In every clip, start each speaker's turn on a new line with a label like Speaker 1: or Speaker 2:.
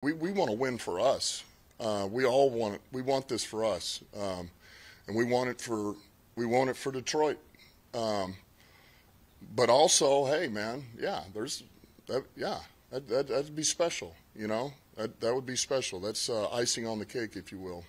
Speaker 1: We want to win for us. We all want it. We want this for us, and we want it for Detroit. But also, hey man, that'd be special. You know, that would be special. That's icing on the cake, if you will.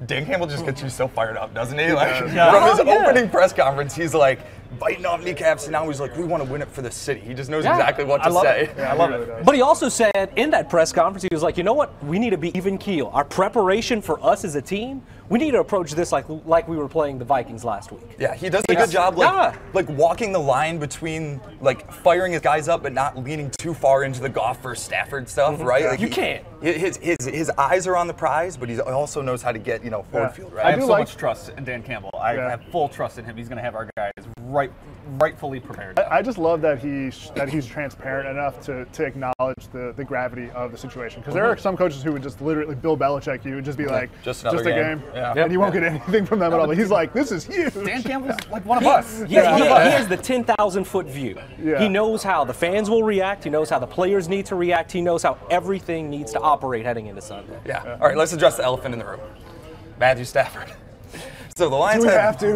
Speaker 2: Dan Campbell just gets you so fired up, doesn't he? Like, from his opening press conference, he's like biting off kneecaps, and now he's like, we want to win it for the city. He just knows exactly what to say.
Speaker 3: I love it.
Speaker 4: But he also said in that press conference, he was like, you know what? We need to be even keel. Our preparation for us as a team, we need to approach this like we were playing the Vikings last week.
Speaker 2: Yeah, he does a good job like walking the line between like firing his guys up but not leaning too far into the Goff versus Stafford stuff, right? Like
Speaker 4: you can't.
Speaker 2: His eyes are on the prize, but he also knows how to get, forward field, right?
Speaker 3: I
Speaker 5: have so much trust in Dan Campbell. I have full trust in him. He's going to have our guys rightfully prepared.
Speaker 3: I just love that he's transparent enough to acknowledge the gravity of the situation. Because there are some coaches who would just literally Bill Belichick you and just be like,
Speaker 2: just
Speaker 3: a game.
Speaker 2: Yeah.
Speaker 3: And you won't get anything from them at all. But he's like, this is huge.
Speaker 5: Dan Campbell's like one of us.
Speaker 4: He has the 10,000-foot view.
Speaker 3: Yeah.
Speaker 4: He knows how the fans will react. He knows how the players need to react. He knows how everything needs to operate heading into Sunday.
Speaker 2: Yeah. All right, let's address the elephant in the room. Matthew Stafford. So the Lions
Speaker 3: have to.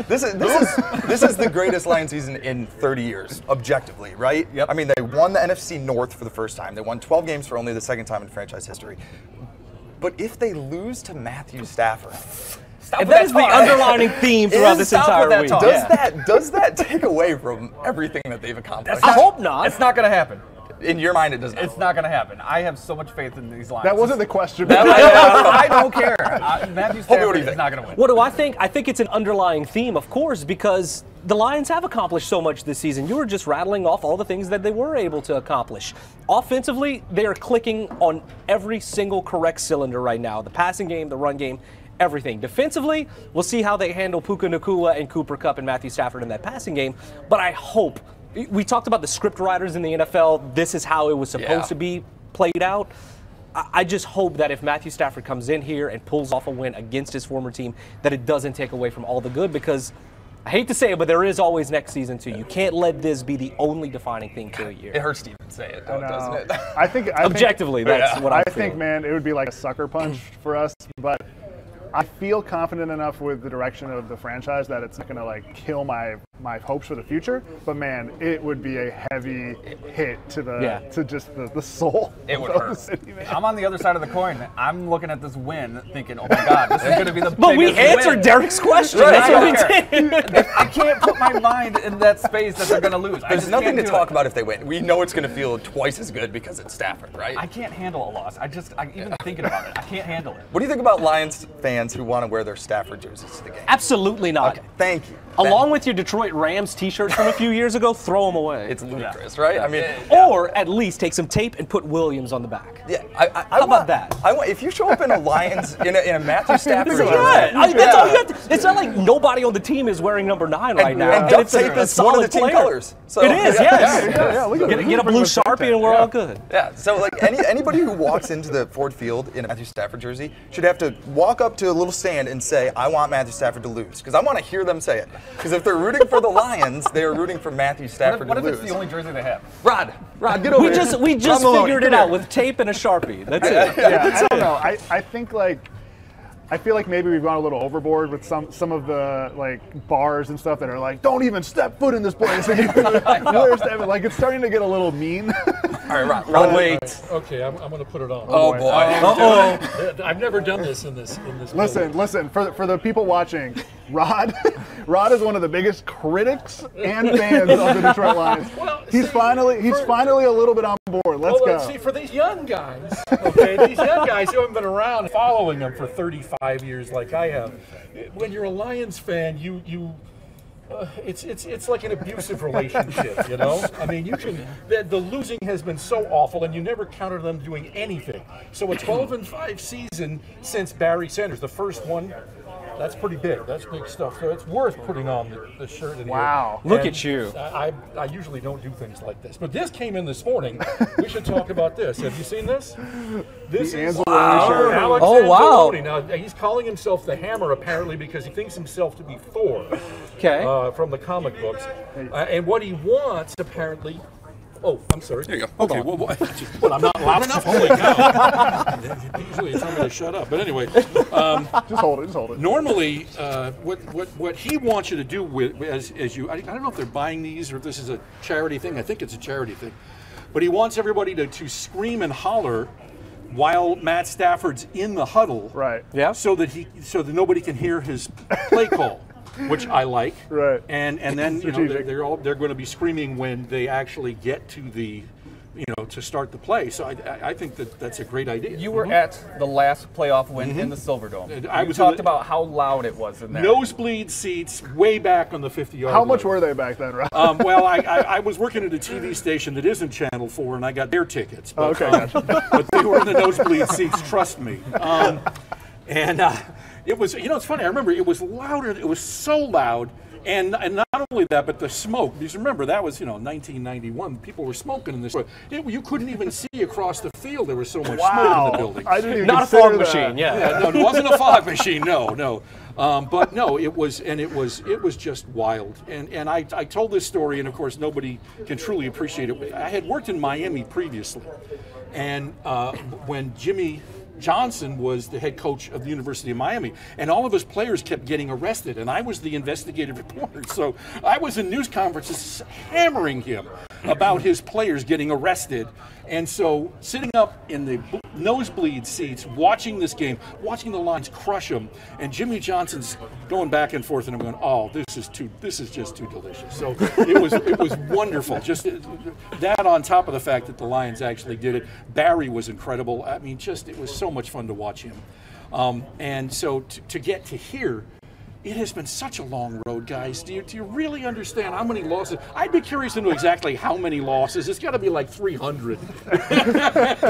Speaker 2: This is the greatest Lions season in 30 years, objectively, right?
Speaker 5: Yep.
Speaker 2: I mean, they won the NFC North for the first time. They won 12 games for only the second time in franchise history. But if they lose to Matthew Stafford,
Speaker 4: And that is the underlining theme throughout this entire week.
Speaker 2: Does that take away from everything that they've accomplished?
Speaker 4: I hope not.
Speaker 5: It's not going to happen.
Speaker 2: In your mind, it does not.
Speaker 5: It's not going to happen. I have so much faith in these Lions.
Speaker 3: That wasn't the question.
Speaker 5: I don't care. Matthew Stafford is not going to win.
Speaker 4: What do I think? I think it's an underlying theme, of course, because the Lions have accomplished so much this season. You were just rattling off all the things that they were able to accomplish. Offensively, they are clicking on every single correct cylinder right now. The passing game, the run game, everything. Defensively, we'll see how they handle Puka Nacua and Cooper Kupp and Matthew Stafford in that passing game. But I hope, we talked about the script writers in the NFL. This is how it was supposed to be played out. I just hope that if Matthew Stafford comes in here and pulls off a win against his former team, that it doesn't take away from all the good, because I hate to say it, but there is always next season too. You can't let this be the only defining thing to a year.
Speaker 2: It hurts to even say it, though, doesn't it?
Speaker 3: I think
Speaker 4: objectively, that's what I
Speaker 3: think, man, it would be like a sucker punch for us, but I feel confident enough with the direction of the franchise that it's not going to like kill my hopes for the future. But man, it would be a heavy hit to the soul.
Speaker 2: It would
Speaker 3: of
Speaker 2: hurt.
Speaker 3: the city, man.
Speaker 5: I'm on the other side of the coin. I'm looking at this win thinking, oh my God, this is going to be the
Speaker 4: But we
Speaker 5: biggest
Speaker 4: answered
Speaker 5: win.
Speaker 4: Derek's question.
Speaker 5: Right,
Speaker 4: That's
Speaker 5: I
Speaker 4: what we did.
Speaker 5: I can't put my mind in that space that they're going to lose.
Speaker 2: There's nothing to talk about if they win. We know it's going to feel twice as good because it's Stafford, right?
Speaker 5: I can't handle a loss. Even thinking about it, I can't handle it.
Speaker 2: What do you think about Lions fans who want to wear their Stafford jerseys to the game?
Speaker 4: Absolutely not.
Speaker 2: Okay, thank you.
Speaker 4: Along with your Detroit Rams t-shirts from a few years ago, throw them away.
Speaker 2: It's ludicrous, right? I mean,
Speaker 4: or at least take some tape and put Williams on the back.
Speaker 2: Yeah,
Speaker 4: How about that?
Speaker 2: If you show up in a Lions in a Matthew Stafford jersey,
Speaker 4: that's all you have to, it's not like nobody on the team is wearing number 9 right now.
Speaker 2: And duct tape is one of the team colors. So,
Speaker 4: it is, yes.
Speaker 3: Get
Speaker 4: a blue Sharpie and we're all good.
Speaker 2: Yeah, so like anybody who walks into the Ford Field in a Matthew Stafford jersey should have to walk up to a little stand and say, I want Matthew Stafford to lose. Because I want to hear them say it. Because if they're rooting for the Lions, they are rooting for Matthew Stafford
Speaker 5: What
Speaker 2: to
Speaker 5: if
Speaker 2: lose.
Speaker 5: it's the only jersey they have?
Speaker 2: Rod, get over here.
Speaker 4: We just figured it out with tape and a Sharpie. That's it.
Speaker 3: I don't know. I think I feel like maybe we've gone a little overboard with some of the like bars and stuff that are like, don't even step foot in this place. Like it's starting to get a little mean.
Speaker 2: All right, Rod, wait.
Speaker 6: Okay, I'm going to put it on.
Speaker 2: Oh boy.
Speaker 6: I've never done this in this.
Speaker 3: Listen. For the people watching, Rod is one of the biggest critics and fans of the Detroit Lions.
Speaker 6: Well,
Speaker 3: he's finally a little bit on board. Let's go.
Speaker 6: See, for these young guys, okay, these young guys who haven't been around following them for 35 years like I have, when you're a Lions fan, it's like an abusive relationship, you know? I mean, the losing has been so awful, and you never counted them doing anything. So a 12-5 season since Barry Sanders, the first one, That's pretty big. That's big stuff. So it's worth putting on the shirt in
Speaker 3: Wow.
Speaker 6: here.
Speaker 4: Look at you.
Speaker 6: I usually don't do things like this, but this came in this morning. We should talk about this. Have you seen this? This is
Speaker 3: Anzalone shirt.
Speaker 6: Alex
Speaker 4: Oh, wow.
Speaker 6: Anzalone. Now he's calling himself the Hammer apparently because he thinks himself to be Thor.
Speaker 4: Okay.
Speaker 6: From the comic books, and what he wants apparently. Oh, I'm sorry.
Speaker 7: There you go. Okay.
Speaker 6: Well, I'm not loud enough. Holy cow! Usually, you tell me to shut up. But anyway,
Speaker 3: Just hold it. Just hold it.
Speaker 6: normally, what he wants you to do with as you, I don't know if they're buying these or if this is a charity thing. I think it's a charity thing, but he wants everybody to scream and holler while Matt Stafford's in the huddle,
Speaker 3: Right.
Speaker 4: Yeah.
Speaker 6: so that nobody can hear his play call. Which I like,
Speaker 3: Right.
Speaker 6: And then
Speaker 3: Strategic.
Speaker 6: they're going to be screaming when they actually get to the, to start the play. So I think that's a great idea.
Speaker 5: You were at the last playoff win in the Silverdome.
Speaker 6: I
Speaker 5: You
Speaker 6: was
Speaker 5: talked
Speaker 6: in
Speaker 5: about how loud it was in there.
Speaker 6: nosebleed seats way back on the 50-yard
Speaker 3: How much
Speaker 6: line.
Speaker 3: were they back then, Rob?
Speaker 6: Well, I was working at a TV station that isn't Channel 4, and I got their tickets. But,
Speaker 3: Okay, gotcha.
Speaker 6: but they were in the nosebleed seats, trust me. It was, it's funny, I remember it was louder, it was so loud, and not only that, but the smoke, because remember, that was, 1991, people were smoking in this, you couldn't even see across the field, there was so much smoke in the building.
Speaker 3: I didn't even
Speaker 4: Not a
Speaker 3: consider
Speaker 4: fog
Speaker 3: that.
Speaker 4: machine, yeah.
Speaker 6: No, it wasn't a fog machine, no. But no, it was just wild. And I told this story, and of course nobody can truly appreciate it. I had worked in Miami previously, and when Jimmy Johnson was the head coach of the University of Miami, and all of his players kept getting arrested, and I was the investigative reporter. So I was in news conferences hammering him about his players getting arrested. And so sitting up in the nosebleed seats, watching this game, watching the Lions crush them, and Jimmy Johnson's going back and forth, and I'm going, oh, this is just too delicious. So it was wonderful. Just that on top of the fact that the Lions actually did it. Barry was incredible. I mean, it was so much fun to watch him. And so to get to here, it has been such a long road, guys. Do you really understand how many losses? I'd be curious to know exactly how many losses. It's got to be like 300.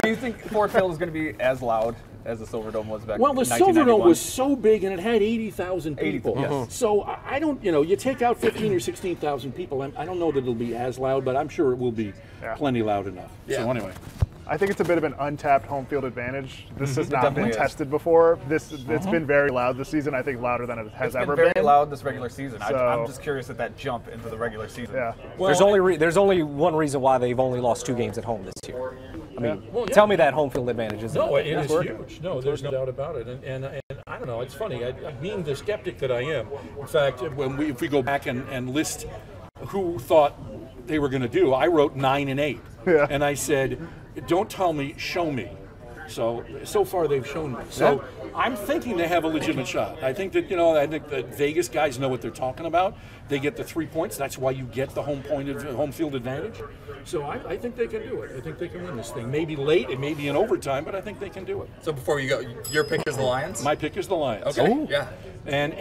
Speaker 5: Do you think Ford Field is going to be as loud as the Silverdome was back
Speaker 6: Well,
Speaker 5: in
Speaker 6: the
Speaker 5: 1991?
Speaker 6: Silverdome was so big, and it had 80,000 people.
Speaker 5: 80,000, yes.
Speaker 6: So I don't, you take out 15 or 16,000 people, I don't know that it'll be as loud, but I'm sure it will be plenty loud enough.
Speaker 7: Yeah.
Speaker 6: So anyway.
Speaker 3: I think it's a bit of an untapped home field advantage. This has not
Speaker 5: definitely
Speaker 3: been
Speaker 5: is.
Speaker 3: tested before. It's been very loud this season. I think louder than it has
Speaker 5: It's
Speaker 3: ever
Speaker 5: been very loud this regular season.
Speaker 3: So-
Speaker 5: I'm just curious at that jump into the regular season.
Speaker 3: Yeah.
Speaker 6: Well,
Speaker 4: There's only one reason why they've only lost 2 games at home this year. I mean,
Speaker 6: Well, yeah.
Speaker 4: tell me that home field advantage isn't.
Speaker 6: No, it is
Speaker 4: working.
Speaker 6: huge. No, there's no doubt about it. And I don't know. It's funny. Being the skeptic that I am, in fact, if we go back and list who thought they were going to do, I wrote 9 and 8,
Speaker 3: Yeah.
Speaker 6: and I said, "Don't tell me, show me." So far they've shown me. So I'm thinking they have a legitimate shot. I think that I think the Vegas guys know what they're talking about. They get the 3 points. That's why you get the home field advantage. So I think they can do it. I think they can win this thing. Maybe late, it may be in overtime, but I think they can do it.
Speaker 2: So before you go, your pick is the Lions?
Speaker 6: My pick is the Lions.
Speaker 2: Okay, yeah.
Speaker 6: And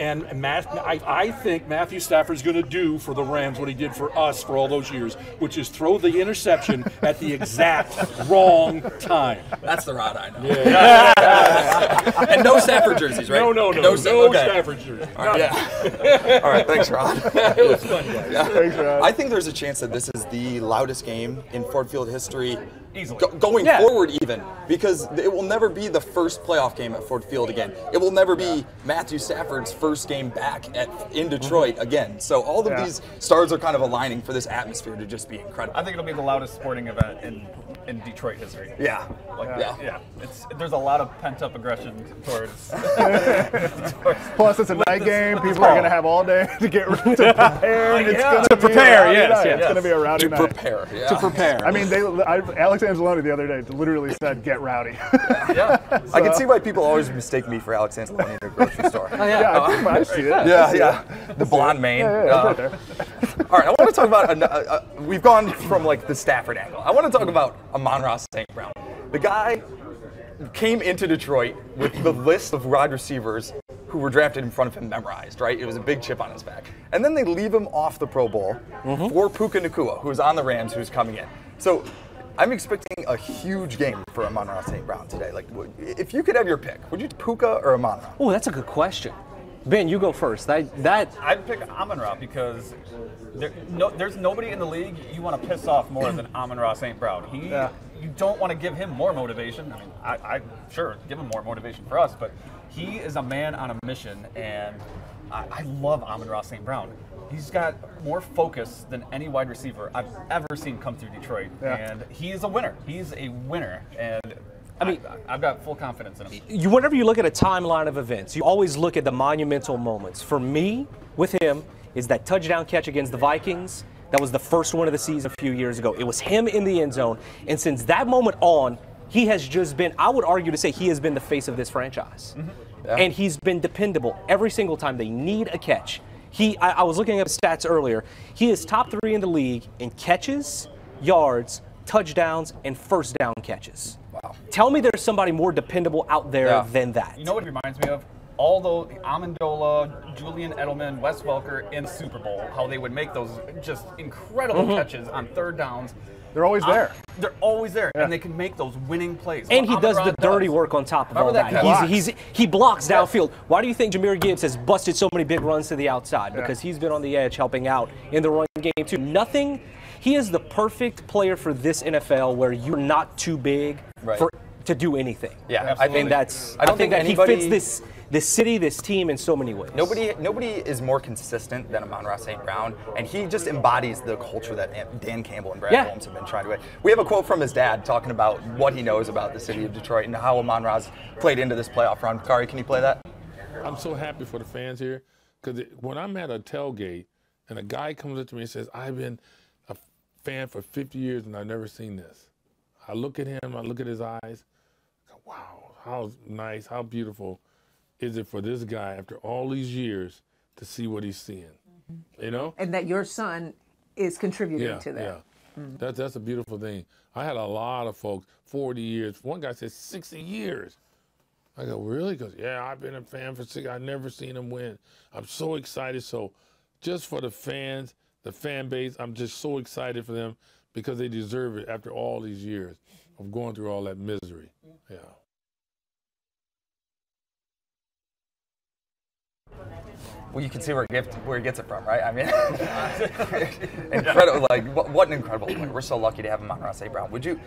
Speaker 6: I think Matthew Stafford's going to do for the Rams what he did for us for all those years, which is throw the interception at the exact wrong time.
Speaker 2: That's the route I know.
Speaker 6: Yeah.
Speaker 2: And no Stafford jerseys, right?
Speaker 6: No
Speaker 2: Okay.
Speaker 6: Stafford jersey.
Speaker 2: All right, yeah. All right, thanks, Ron.
Speaker 6: It was fun, guys.
Speaker 3: Thanks, Rod.
Speaker 2: I think there's a chance that this is the loudest game in Ford Field history.
Speaker 5: Easily.
Speaker 2: Going
Speaker 4: Yeah.
Speaker 2: forward even, because it will never be the first playoff game at Ford Field again. It will never be Matthew Stafford's first game back in Detroit again. So all of these stars are kind of aligning for this atmosphere to just be incredible.
Speaker 5: I think it'll be the loudest sporting event in Detroit history.
Speaker 2: Yeah.
Speaker 5: Yeah. There's a lot of pent-up aggression towards.
Speaker 3: Plus, it's a night game. People are going to have all day to get to prepare. It's gonna
Speaker 4: To
Speaker 3: be a
Speaker 4: prepare,
Speaker 3: rowdy
Speaker 4: yes,
Speaker 3: night.
Speaker 4: yes.
Speaker 3: It's going to be a rowdy night.
Speaker 2: Prepare. Yeah.
Speaker 4: To prepare.
Speaker 3: I mean, Alex Anzalone the other day literally said, "Get rowdy."
Speaker 2: I can see why people always mistake me for Alex Anzalone at the grocery store.
Speaker 3: Yeah, I see it.
Speaker 2: Yeah. The blonde mane.
Speaker 3: Yeah, it's right there.
Speaker 2: All right, I want to talk about. We've gone from like the Stafford angle. I want to talk about Amon-Ra St. Brown. The guy came into Detroit with the list of wide receivers who were drafted in front of him memorized, right? It was a big chip on his back. And then they leave him off the Pro Bowl for Puka Nacua, who was on the Rams, who's coming in. So I'm expecting a huge game for Amon-Ra St. Brown today. Like, if you could have your pick, would you Puka or Amon-Ra?
Speaker 4: Oh, that's a good question. Ben, you go first.
Speaker 5: I'd pick Amon-Ra because there's nobody in the league you want to piss off more than Amon-Ra St. Brown. You don't want to give him more motivation. I mean, I sure give him more motivation for us, but he is a man on a mission, and I love Amon-Ra St. Brown. He's got more focus than any wide receiver I've ever seen come through Detroit, and he is a winner. He's a winner, and I mean, I've got full confidence in him.
Speaker 4: Whenever you look at a timeline of events, you always look at the monumental moments. For me, with him, is that touchdown catch against the Vikings. That was the first one of the season a few years ago. It was him in the end zone, and since that moment on, he has just been, I would argue to say, he has been the face of this franchise. And he's been dependable every single time they need a catch. I was looking at the stats earlier. He is top 3 in the league in catches, yards, touchdowns, and first down catches. Wow. Tell me there's somebody more dependable out there than that.
Speaker 5: You know what it reminds me of? Although Amendola, Julian Edelman, Wes Welker in the Super Bowl, how they would make those just incredible catches on third downs.
Speaker 3: They're always there.
Speaker 5: They're always there, and they can make those winning plays.
Speaker 4: And he does the dirty work on top of all that. He blocks downfield. Why do you think Jahmyr Gibbs has busted so many big runs to the outside? Because he's been on the edge helping out in the run game too. He is the perfect player for this NFL where you're not too big to do anything.
Speaker 2: Yeah,
Speaker 4: I think that he fits this city, this team in so many ways.
Speaker 2: Nobody is more consistent than Amon-Ra St. Brown, and he just embodies the culture that Dan Campbell and Brad Holmes have been trying to. We have a quote from his dad talking about what he knows about the city of Detroit and how Amon-Ra's played into this playoff run. Kari, can you play that?
Speaker 7: I'm so happy for the fans here because when I'm at a tailgate and a guy comes up to me and says, I've been a fan for 50 years and I've never seen this. I look at him, I look at his eyes, I go, wow, how nice, how beautiful is it for this guy after all these years to see what he's seeing, you know?
Speaker 8: And that your son is contributing to that.
Speaker 7: Yeah, that's a beautiful thing. I had a lot of folks, 40 years. One guy said 60 years. I go, really? He goes, yeah, I've been a fan for 60. I've never seen him win. I'm so excited. So just for the fans, the fan base, I'm just so excited for them because they deserve it after all these years of going through all that misery. Yeah.
Speaker 2: Well, you can see where he gets it from, right? I mean, incredible! Like, what an incredible player. We're so lucky to have him on St. Brown. Would you?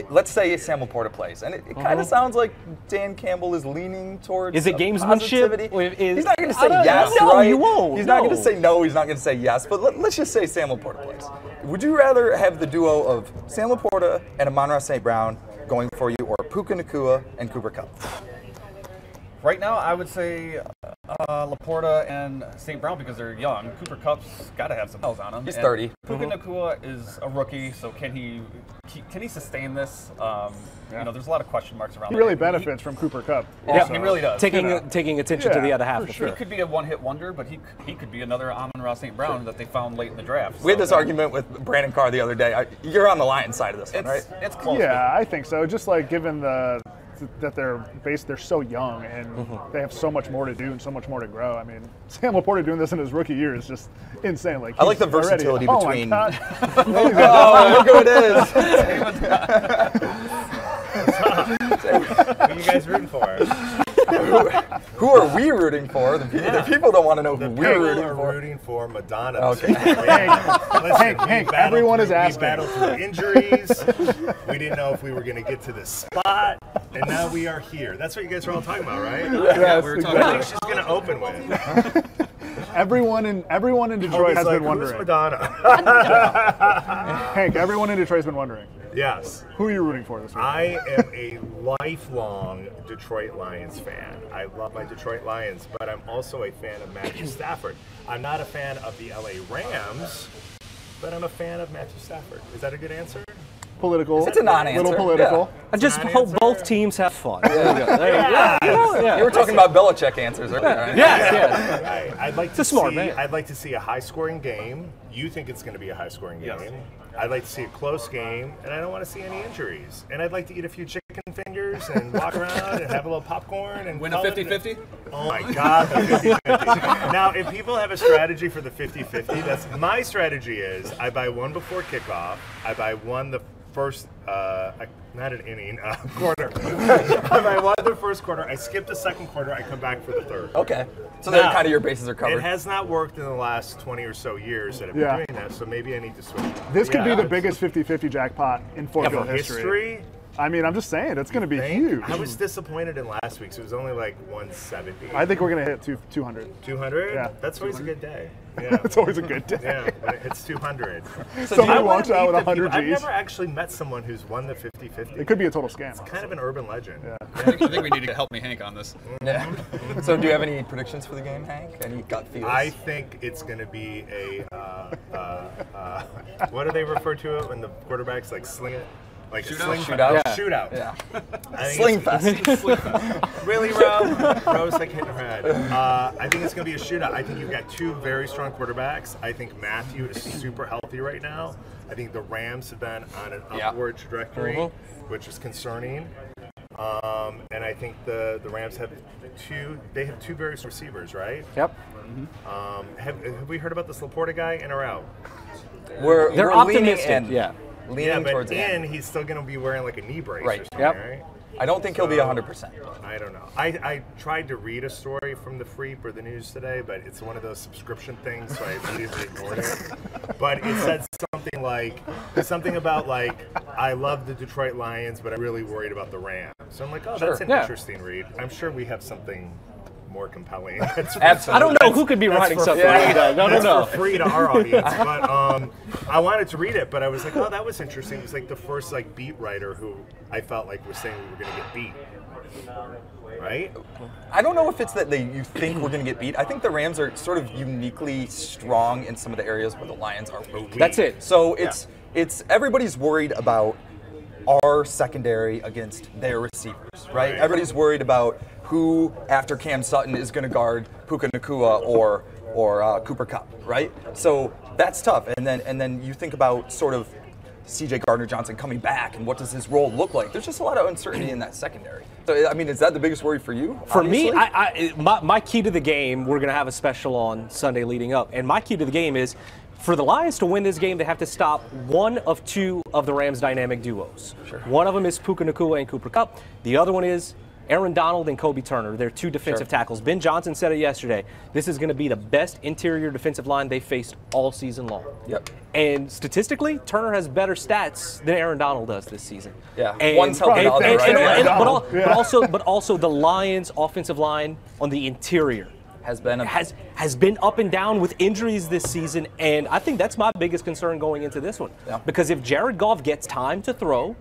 Speaker 2: Let's say Sam Laporta plays, and it kind of sounds like Dan Campbell is leaning towards.
Speaker 4: Is it gamesmanship?
Speaker 2: He's not going to say yes,
Speaker 4: no,
Speaker 2: right?
Speaker 4: You won't.
Speaker 2: He's not going to say no. He's not going to say yes. But let's just say Sam Laporta plays. Would you rather have the duo of Sam Laporta and Amon-Ra St. Brown going for you, or Puka Nacua and Cooper Kupp?
Speaker 5: Right now, I would say Laporta and St. Brown because they're young. Cooper Kupp's got to have some bells on him.
Speaker 2: He's 30.
Speaker 5: Puka Nacua is a rookie, so can he sustain this? You know, there's a lot of question marks around.
Speaker 3: He really benefits from Cooper Kupp.
Speaker 5: Yeah, he really does.
Speaker 4: Taking attention to the other half.
Speaker 5: He could be a one-hit wonder, but he could be another Amon-Ra St. Brown that they found late in the draft.
Speaker 2: We had this argument with Brandon Carr the other day. You're on the Lions side of this one, right?
Speaker 5: It's close.
Speaker 3: Yeah, I think so. Just like given that they're so young and they have so much more to do and so much more to grow. I mean, Sam Laporta doing this in his rookie year is just insane. Like,
Speaker 2: I like the versatility between.
Speaker 3: Oh,
Speaker 2: look who it is!
Speaker 9: Who are you guys rooting for?
Speaker 2: Who are we rooting for? The people don't want to know who we're rooting for.
Speaker 9: We're rooting for Madonna.
Speaker 2: Okay.
Speaker 3: Hank, everyone is asking.
Speaker 9: We battled through injuries. We didn't know if we were going to get to this spot, and now we are here. That's what you guys are all talking about, right?
Speaker 3: Yes,
Speaker 9: we were talking about. I think she's going to open with.
Speaker 3: Everyone in Detroit has been wondering.
Speaker 9: Who's Madonna?
Speaker 3: Hank, everyone in Detroit's been wondering.
Speaker 9: Yes.
Speaker 3: Who are you rooting for this week?
Speaker 9: I am a lifelong Detroit Lions fan. I love my Detroit Lions, but I'm also a fan of Matthew Stafford. I'm not a fan of the LA Rams, but I'm a fan of Matthew Stafford. Is that a good answer?
Speaker 3: Political.
Speaker 2: It's a non-answer.
Speaker 3: Little political.
Speaker 2: Yeah.
Speaker 4: I just hope both teams have fun.
Speaker 2: There you go. You were talking about Belichick answers earlier, right?
Speaker 4: Yes.
Speaker 9: Right. I'd like to see a high-scoring game. You think it's going to be a high-scoring game.
Speaker 5: Yes.
Speaker 9: I'd like to see a close game, and I don't want to see any injuries. And I'd like to eat a few chicken fingers and walk around and have a little popcorn and
Speaker 5: win a 50-50?
Speaker 9: Oh my God, the 50-50. Now, if people have a strategy for the 50-50, that's my strategy is I buy one before kickoff, I buy one the first, not an inning, quarter. I won the first quarter. I skipped the second quarter. I come back for the third.
Speaker 2: Okay. So then kind of your bases are covered.
Speaker 9: It has not worked in the last 20 or so years that I've been doing that, so maybe I need to switch.
Speaker 3: This could be the biggest 50-50 jackpot in Ford Field
Speaker 9: history.
Speaker 3: I mean, I'm just saying, it's going to be huge.
Speaker 9: I was disappointed in last week, so it was only like 170.
Speaker 3: I think we're going to hit 200.
Speaker 9: 200?
Speaker 3: Yeah.
Speaker 9: That's always a good day. Yeah.
Speaker 3: It's always a good day.
Speaker 9: Yeah, when it hits 200.
Speaker 3: Somebody walks out with 100 Gs.
Speaker 9: I've never actually met someone who's won the 50-50.
Speaker 3: It could be a total scam.
Speaker 9: It's kind of an urban legend.
Speaker 5: Yeah. I think we need to help me Hank on this.
Speaker 2: Yeah. So do you have any predictions for the game, Hank? Any gut feels?
Speaker 9: I think it's going to be a, what do they refer to it when the quarterbacks like sling it? Like
Speaker 2: shootout.
Speaker 9: Shootout.
Speaker 2: Yeah. Sling fest.
Speaker 9: Really, Rose, like hitting her head. I think it's going to be a shootout. I think you've got two very strong quarterbacks. I think Matthew is super healthy right now. I think the Rams have been on an upward trajectory, which is concerning. And I think the Rams have two very strong receivers, right?
Speaker 4: Yep.
Speaker 9: Have we heard about this Laporta guy, in or out?
Speaker 2: They're
Speaker 4: optimistic.
Speaker 2: Leaning
Speaker 9: but
Speaker 2: towards
Speaker 9: he's still going to be wearing like a knee brace or something, right?
Speaker 2: I don't think he'll be 100%.
Speaker 9: I don't know. I tried to read a story from the Freep or the news today, but it's one of those subscription things, so I immediately ignored it. But it said something about like, I love the Detroit Lions, but I'm really worried about the Rams. So I'm like, oh, that's an interesting read. I'm sure we have something more compelling.
Speaker 2: Absolutely.
Speaker 4: I don't know who could be writing something like that. No.
Speaker 9: For free to our audience. But I wanted to read it, but I was like, oh, that was interesting. It was like the first like beat writer who I felt like was saying we were going to get beat. Right?
Speaker 2: I don't know if it's that you think we're going to get beat. I think the Rams are sort of uniquely strong in some of the areas where the Lions are weak.
Speaker 4: That's it.
Speaker 2: So it's everybody's worried about our secondary against their receivers, right? Everybody's worried about who, after Cam Sutton, is going to guard Puka Nacua or Cooper Kupp, right? So that's tough. And then you think about sort of C.J. Gardner-Johnson coming back and what does his role look like. There's just a lot of uncertainty in that secondary. So, I mean, is that the biggest worry for you?
Speaker 4: For me, my key to the game, we're going to have a special on Sunday leading up, and my key to the game is for the Lions to win this game, they have to stop one of two of the Rams' dynamic duos. One of them is Puka Nacua and Cooper Kupp. The other one is Aaron Donald and Kobe Turner. They're two defensive tackles. Ben Johnson said it yesterday. This is going to be the best interior defensive line they faced all season long. And statistically, Turner has better stats than Aaron Donald does this season.
Speaker 2: And one's helping the other, right?
Speaker 4: But also the Lions' offensive line on the interior
Speaker 2: has been
Speaker 4: up and down with injuries this season, and I think that's my biggest concern going into this one. Because if Jared Goff gets time to throw,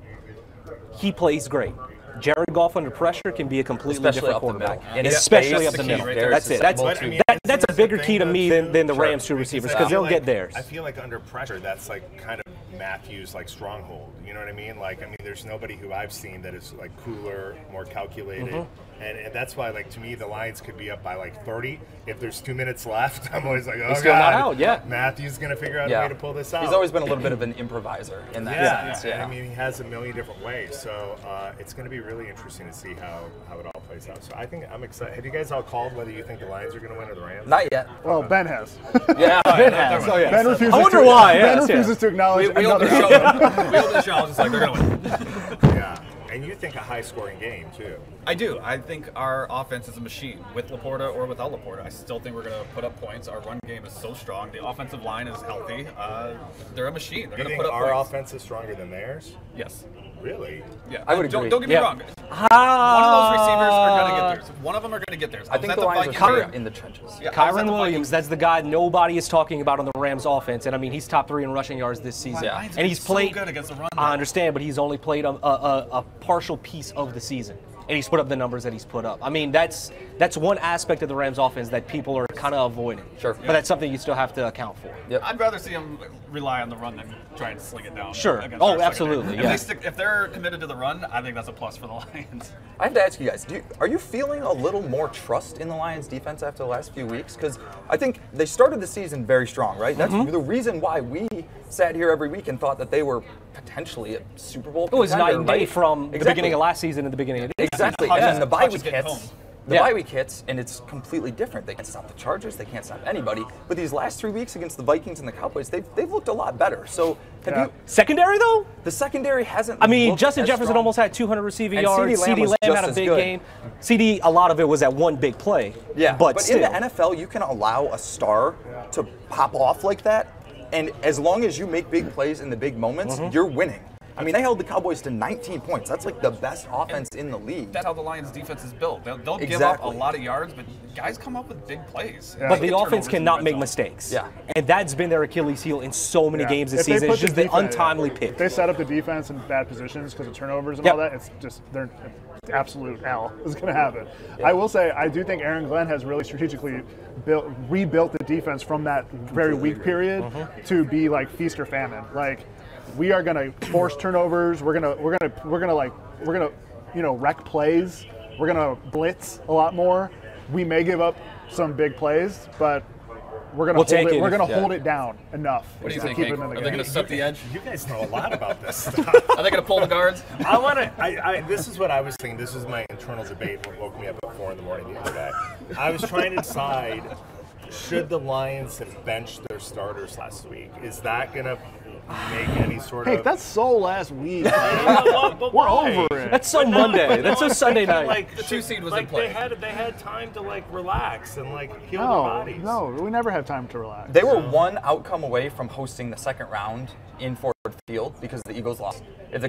Speaker 4: he plays great. Jared Goff under pressure can be a completely different quarterback, especially up the middle. That's it. That's a bigger key to me than the Rams' two receivers because they'll get theirs.
Speaker 9: I feel like under pressure, that's like kind of Matthew's like stronghold. You know what I mean? Like, I mean, there's nobody who I've seen that is like cooler, more calculated. And that's why, like, to me, the Lions could be up by like 30. If there's 2 minutes left, I'm always like, oh,
Speaker 4: still not out,
Speaker 9: Matthew's going to figure out a way to pull this out.
Speaker 2: He's always been a little bit of an improviser in that sense.
Speaker 9: I mean, he has a million different ways. So it's going to be really interesting to see how it all plays out. So I think I'm excited. Have you guys all called whether you think the Lions are going to win or the Rams?
Speaker 2: Not yet.
Speaker 3: Well, Ben has.
Speaker 4: Ben has.
Speaker 3: Ben refuses.
Speaker 4: I wonder why.
Speaker 3: Ben refuses to acknowledge.
Speaker 5: We opened the show. Just like they're going to win.
Speaker 9: And you think a high-scoring game, too.
Speaker 5: I do. I think our offense is a machine. With Laporta or without Laporta, I still think we're going to put up points. Our run game is so strong. The offensive line is healthy. They're a machine. They're going to put up
Speaker 9: our
Speaker 5: points.
Speaker 9: offense is stronger than theirs?
Speaker 5: Yes.
Speaker 9: Really?
Speaker 5: Yeah.
Speaker 2: I would agree.
Speaker 5: Don't get me wrong. One of those receivers are going to get theirs. One of them are going to get theirs.
Speaker 2: I think the Lions are stronger in the trenches.
Speaker 4: Kyron Williams, that's the guy nobody is talking about on the Rams offense. And I mean, he's top 3 in rushing yards this season. And he's played
Speaker 5: so good against the run.
Speaker 4: I understand, but he's only played a partial piece of the season. And he's put up the numbers that he's put up. I mean, that's one aspect of the Rams offense that people are kind of avoiding. But that's something you still have to account for.
Speaker 5: I'd rather see them rely on the run than try and sling it down.
Speaker 4: Oh, absolutely.
Speaker 5: If they're committed to the run, I think that's a plus for the Lions.
Speaker 2: I have to ask you guys, are you feeling a little more trust in the Lions defense after the last few weeks? Because I think they started the season very strong, right? That's the reason why we sat here every week and thought that they were potentially a Super Bowl contender.
Speaker 4: It was night and day from the beginning of last season to the beginning of this.
Speaker 2: Exactly. And the bye week hits. The bye week hits, and it's completely different. They can't stop the Chargers. They can't stop anybody. But these last 3 weeks against the Vikings and the Cowboys, they've looked a lot better. So have you?
Speaker 4: Secondary though?
Speaker 2: The secondary hasn't.
Speaker 4: I mean,
Speaker 2: looked
Speaker 4: Justin
Speaker 2: as
Speaker 4: Jefferson
Speaker 2: strong.
Speaker 4: almost had 200 receiving
Speaker 2: And
Speaker 4: yards.
Speaker 2: CeeDee Lamb
Speaker 4: had a
Speaker 2: was
Speaker 4: big
Speaker 2: just as
Speaker 4: game. CD, a lot of it was at one big play.
Speaker 2: Yeah,
Speaker 4: but
Speaker 2: in
Speaker 4: still.
Speaker 2: the NFL, you can allow a star to pop off like that, and as long as you make big plays in the big moments, you're winning. I mean, they held the Cowboys to 19 points. That's like the best offense in the league.
Speaker 5: That's how the Lions' defense is built. They'll give up a lot of yards, but guys come up with big plays.
Speaker 3: Yeah.
Speaker 4: But the
Speaker 5: Get
Speaker 4: offense
Speaker 5: turnovers in
Speaker 4: cannot
Speaker 5: the
Speaker 4: make
Speaker 5: red zone.
Speaker 4: mistakes.
Speaker 2: Yeah.
Speaker 4: And that's been their Achilles heel in so many games this
Speaker 3: If they
Speaker 4: season.
Speaker 3: put
Speaker 4: It's just
Speaker 3: the
Speaker 4: the
Speaker 3: defense-
Speaker 4: untimely
Speaker 3: If
Speaker 4: pick.
Speaker 3: they set up the defense in bad positions because of turnovers and
Speaker 4: Yep.
Speaker 3: all that, it's just they're absolute hell is going to happen. I will say I do think Aaron Glenn has really strategically rebuilt the defense from that very weak period to be like feast or famine. Like we are going to force turnovers. We're gonna wreck plays. We're going to blitz a lot more. We may give up some big plays, but we're going to hold it. We're going to hold it down enough.
Speaker 5: What do you
Speaker 3: to
Speaker 5: think,
Speaker 3: keep
Speaker 5: Hank?
Speaker 3: it in the
Speaker 5: Are they
Speaker 3: game.
Speaker 5: going to set the edge?
Speaker 9: You guys know a lot about this stuff.
Speaker 5: Are they going to pull the guards?
Speaker 9: I want to. This is what I was thinking. This is my internal debate. What woke me up at 4 in the morning the other day. I was trying to decide: should the Lions have benched their starters last week? Is that going to make any sort
Speaker 3: Hey,
Speaker 9: of?
Speaker 3: that's so last week.
Speaker 9: But
Speaker 3: We're
Speaker 9: why?
Speaker 3: over it.
Speaker 4: That's so Monday. That's so Sunday night.
Speaker 9: Like
Speaker 5: The 2 seed was
Speaker 9: like
Speaker 5: in play.
Speaker 9: They had time to like relax and like heal their
Speaker 3: No,
Speaker 9: bodies.
Speaker 3: no, we never have time to relax.
Speaker 2: They were one outcome away from hosting the second round in Ford Field because the Eagles lost. If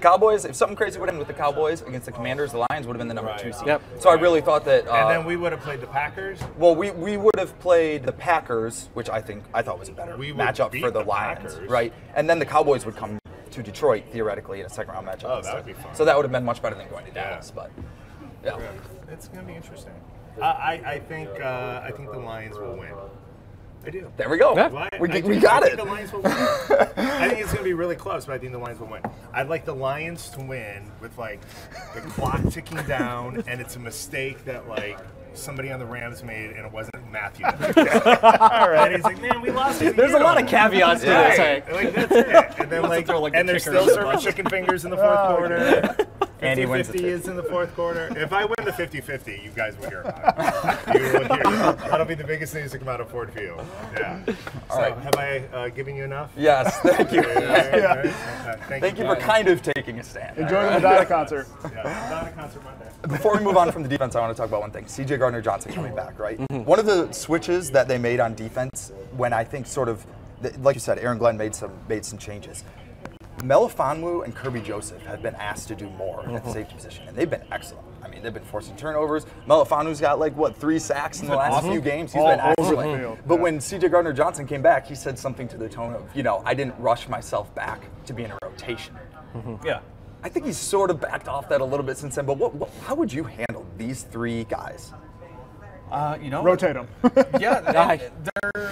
Speaker 2: something crazy would happen with the Cowboys against the Commanders, the Lions would have been the number 2 seed.
Speaker 4: Yep.
Speaker 2: So I really thought that.
Speaker 9: And then we would have played the Packers.
Speaker 2: Well, we would have played the Packers, which I thought was a better
Speaker 9: We would
Speaker 2: matchup
Speaker 9: beat
Speaker 2: for the
Speaker 9: the
Speaker 2: Lions,
Speaker 9: Packers.
Speaker 2: right? And then the Cowboys would come to Detroit theoretically in a second round matchup.
Speaker 9: Oh, that would be fun.
Speaker 2: So that would have been much better than going to Dallas, but yeah.
Speaker 9: It's going to be interesting. I think the Lions will win. I do.
Speaker 2: There we go.
Speaker 4: Yeah.
Speaker 2: We
Speaker 9: I
Speaker 2: got
Speaker 9: think
Speaker 2: it.
Speaker 9: the Lions will win. I think it's going to be really close, but I think the Lions will win. I'd like the Lions to win with like the clock ticking down, and it's a mistake that like somebody on the Rams made, and it wasn't Matthew. And he's like, man, we lost.
Speaker 4: There's a lot of caveats to this, Hank.
Speaker 9: Like that's it. And then like,
Speaker 5: throw, like,
Speaker 9: and
Speaker 5: the
Speaker 9: they're
Speaker 5: kicker
Speaker 9: still
Speaker 5: in the
Speaker 9: serving
Speaker 5: bunch.
Speaker 9: chicken fingers in the fourth quarter.
Speaker 2: And he wins the
Speaker 9: 50 is in the fourth quarter. If I win the 50-50, you guys will hear about it. You will hear. That'll be the biggest news to come out of Ford Field. Yeah.
Speaker 2: All
Speaker 9: So
Speaker 2: right.
Speaker 9: have I given you enough?
Speaker 2: Yes, thank you. Thank you for
Speaker 9: guys.
Speaker 2: kind of taking a stand.
Speaker 3: Enjoy the Madonna concert.
Speaker 9: Yeah, Madonna concert Monday.
Speaker 2: Before we move on from the defense, I want to talk about one thing. C.J. Gardner-Johnson coming back, right? One of the switches that they made on defense when I think sort of, like you said, Aaron Glenn made some changes. Melifonwu and Kirby Joseph have been asked to do more at the safety position, and they've been excellent. I mean, they've been forcing turnovers. Melifonwu's got 3 sacks in the last few games. He's
Speaker 3: All
Speaker 2: been
Speaker 3: over the
Speaker 2: excellent.
Speaker 3: field,
Speaker 2: But
Speaker 3: yeah.
Speaker 2: when C.J. Gardner-Johnson came back, he said something to the tone of, I didn't rush myself back to be in a rotation.
Speaker 5: Yeah.
Speaker 2: I think he's sort of backed off that a little bit since then. But how would you handle these 3 guys?
Speaker 3: Rotate them.
Speaker 5: Yeah, they're.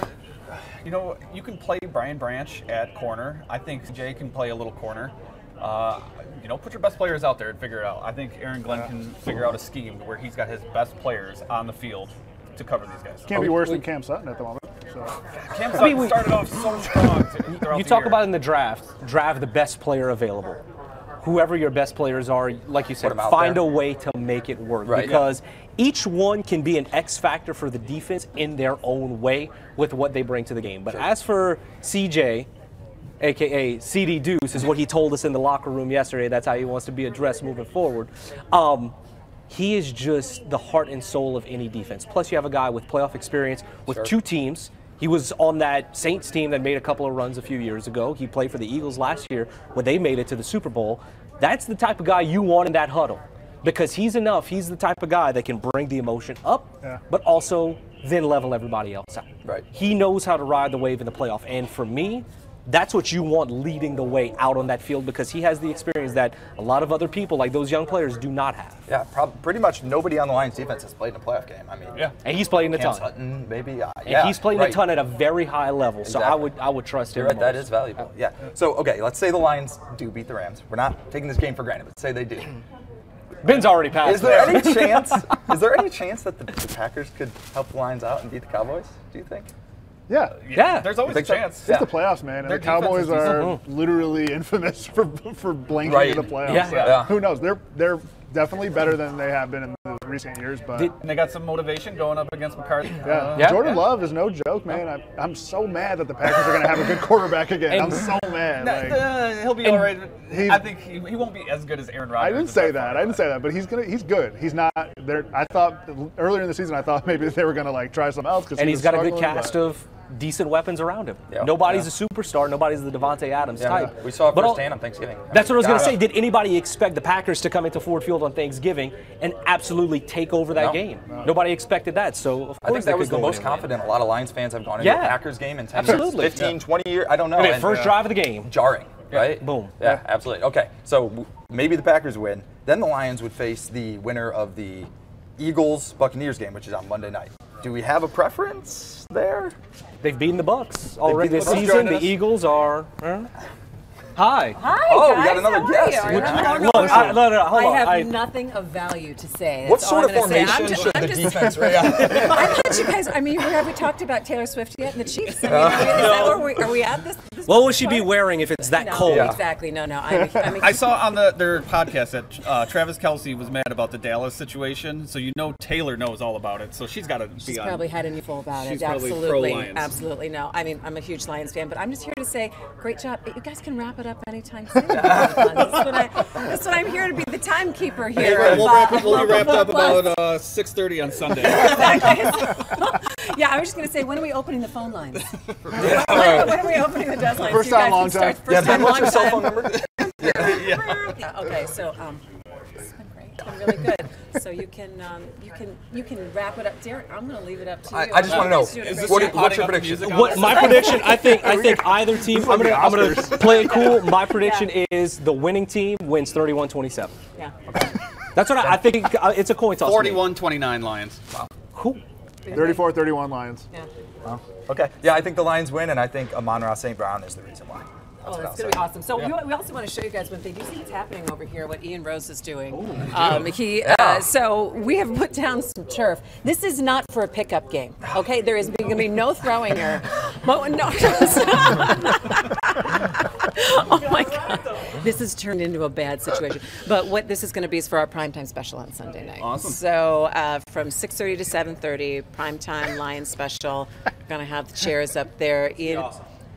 Speaker 5: You can play Brian Branch at corner. I think Jay can play a little corner. Put your best players out there and figure it out. I think Aaron Glenn can figure out a scheme where he's got his best players on the field to cover these guys.
Speaker 3: Can't be worse than Cam Sutton at the moment. So.
Speaker 5: Cam Sutton started off so strong throughout
Speaker 4: You
Speaker 5: the
Speaker 4: talk
Speaker 5: year.
Speaker 4: about in the draft the best player available. Whoever your best players are, like you said,
Speaker 2: Put 'em out
Speaker 4: find
Speaker 2: there.
Speaker 4: a way to make it work.
Speaker 2: Right.
Speaker 4: Because each one can be an X factor for the defense in their own way with what they bring to the game. But as for CJ, a.k.a. CD Deuce, is what he told us in the locker room yesterday. That's how he wants to be addressed moving forward. He is just the heart and soul of any defense. Plus, you have a guy with playoff experience with 2 teams. He was on that Saints team that made a couple of runs a few years ago. He played for the Eagles last year when they made it to the Super Bowl. That's the type of guy you want in that huddle because he's enough. He's the type of guy that can bring the emotion up, but also then level everybody else out.
Speaker 2: Right.
Speaker 4: He knows how to ride the wave in the playoff. And for me, that's what you want leading the way out on that field because he has the experience that a lot of other people, like those young players, do not have.
Speaker 2: Yeah, pretty much nobody on the Lions defense has played in a playoff game. I mean,
Speaker 4: And he's playing a
Speaker 2: Cam
Speaker 4: ton.
Speaker 2: Sutton, maybe.
Speaker 4: And he's playing
Speaker 2: right.
Speaker 4: a ton at a very high level. So
Speaker 2: Exactly.
Speaker 4: I would trust him.
Speaker 2: You're right,
Speaker 4: the
Speaker 2: that
Speaker 4: most.
Speaker 2: is valuable. Yeah. So, okay, let's say the Lions do beat the Rams. We're not taking this game for granted, but say they do.
Speaker 4: Ben's already passed.
Speaker 2: Is there any chance? Is there any chance that the Packers could help the Lions out and beat the Cowboys? Do you think?
Speaker 3: Yeah.
Speaker 5: There's always a
Speaker 2: think so?
Speaker 5: chance.
Speaker 3: It's the playoffs, man, and
Speaker 5: Their
Speaker 3: the Cowboys
Speaker 5: defense is
Speaker 3: are literally infamous for blanking
Speaker 2: Right.
Speaker 3: in the playoffs.
Speaker 4: Yeah.
Speaker 3: So
Speaker 2: Yeah.
Speaker 3: who knows? They're definitely better than they have been in the recent years. But
Speaker 5: And they got some motivation going up against McCarthy.
Speaker 3: Jordan Love is no joke, man. I'm so mad that the Packers are going to have a good quarterback again. I'm so mad.
Speaker 5: He'll be all right. I think he won't be as good as Aaron Rodgers.
Speaker 3: I didn't say that, but he's good. He's not there. I thought earlier in the season, I thought maybe they were going to like try something else.
Speaker 4: And he's got a good cast of decent weapons around him. Nobody's a superstar. Nobody's the Devontae Adams type.
Speaker 2: We saw it firsthand on Thanksgiving.
Speaker 4: That's what I was going to say. Did anybody expect the Packers to come into Ford Field on Thanksgiving and absolutely take over that game? Nobody expected that. So, of course,
Speaker 2: I think that was the most confident a lot of Lions fans have gone into a Packers game in 10 years. 15, 20 years. I don't know.
Speaker 4: I mean, first drive of the game.
Speaker 2: Jarring, right?
Speaker 4: Boom.
Speaker 2: Yeah, absolutely. Okay, so maybe the Packers win. Then the Lions would face the winner of the Eagles-Buccaneers game, which is on Monday night. Do we have a preference there?
Speaker 4: They've beaten the Bucs already this season. The Eagles are. Hi.
Speaker 8: Hi,
Speaker 2: oh,
Speaker 8: guys.
Speaker 2: we got another guest.
Speaker 8: I have nothing of value to say.
Speaker 2: What sort of formation should the defense run?
Speaker 8: I thought you guys, have we talked about Taylor Swift yet and the Chiefs? I mean, is that where are we at this
Speaker 4: what will she be wearing if it's that cold?
Speaker 8: Exactly. No.
Speaker 5: I saw on their podcast that Travis Kelce was mad about the Dallas situation, so Taylor knows all about it, so she's got to be
Speaker 8: She's probably had an earful about it.
Speaker 5: She's probably pro-Lions.
Speaker 8: Absolutely. No. I mean, I'm a huge Lions fan, but I'm just here to say, great job. You guys can wrap it up anytime soon. That's what I'm here to be, the timekeeper here.
Speaker 5: We'll be wrapped up about 6:30 on Sunday.
Speaker 8: Yeah, I was just going to say, when are we opening the phone lines? When are we opening the desk lines?
Speaker 3: First time, long time.
Speaker 2: Ben, what's your cell phone number?
Speaker 8: Okay, so it's been great. It's been really good. So you can wrap it up, Derek. I'm going to leave it up to you.
Speaker 2: I just want to know what's your prediction?
Speaker 4: My prediction? I think either team. I'm gonna play it cool. My prediction is the winning team wins 31-27.
Speaker 8: Yeah.
Speaker 4: That's what I think. It's a coin toss.
Speaker 5: 41-29 Lions.
Speaker 2: Wow.
Speaker 4: Cool.
Speaker 3: 34-31 Lions.
Speaker 8: Yeah.
Speaker 2: Wow. Okay. Yeah, I think the Lions win, and I think Amon-Ra St. Brown is the reason why.
Speaker 8: Oh, it's going to be awesome. So we also want to show you guys one thing. Do you see what's happening over here, what Ian Rose is doing? So we have put down some turf. This is not for a pickup game, okay? There is going to be no throwing here. Oh, my God. This has turned into a bad situation. But what this is going to be is for our primetime special on Sunday night.
Speaker 5: Awesome.
Speaker 8: So from 6:30 to 7:30, primetime Lions special. We're going to have the chairs up there.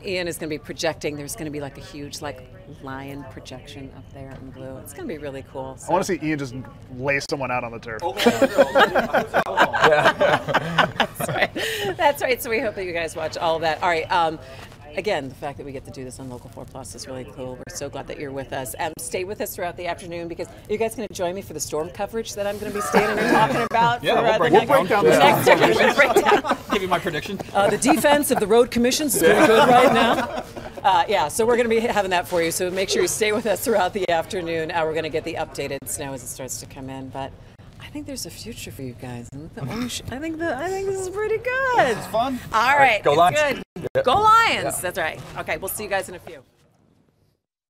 Speaker 8: Ian is going to be projecting. There's going to be like a huge lion projection up there in blue. It's going to be really cool. So.
Speaker 3: I want to see Ian just lay someone out on the turf.
Speaker 8: That's right. So we hope that you guys watch all of that. All right. Again, the fact that we get to do this on Local 4 Plus is really cool. We're so glad that you're with us. Stay with us throughout the afternoon because you guys going to join me for the storm coverage that I'm going to be standing and talking about.
Speaker 5: Yeah,
Speaker 8: we'll
Speaker 5: break down
Speaker 8: the next
Speaker 5: Give you my prediction.
Speaker 8: The defense of the road commissions is pretty good right now. So we're going to be having that for you. So make sure you stay with us throughout the afternoon. We're going to get the updated snow as it starts to come in. But I think there's a future for you guys. I think this is pretty good.
Speaker 5: It's fun.
Speaker 8: All right.
Speaker 2: Go Lions.
Speaker 8: Good. Go Lions. That's right. Okay, we'll see you guys in a few.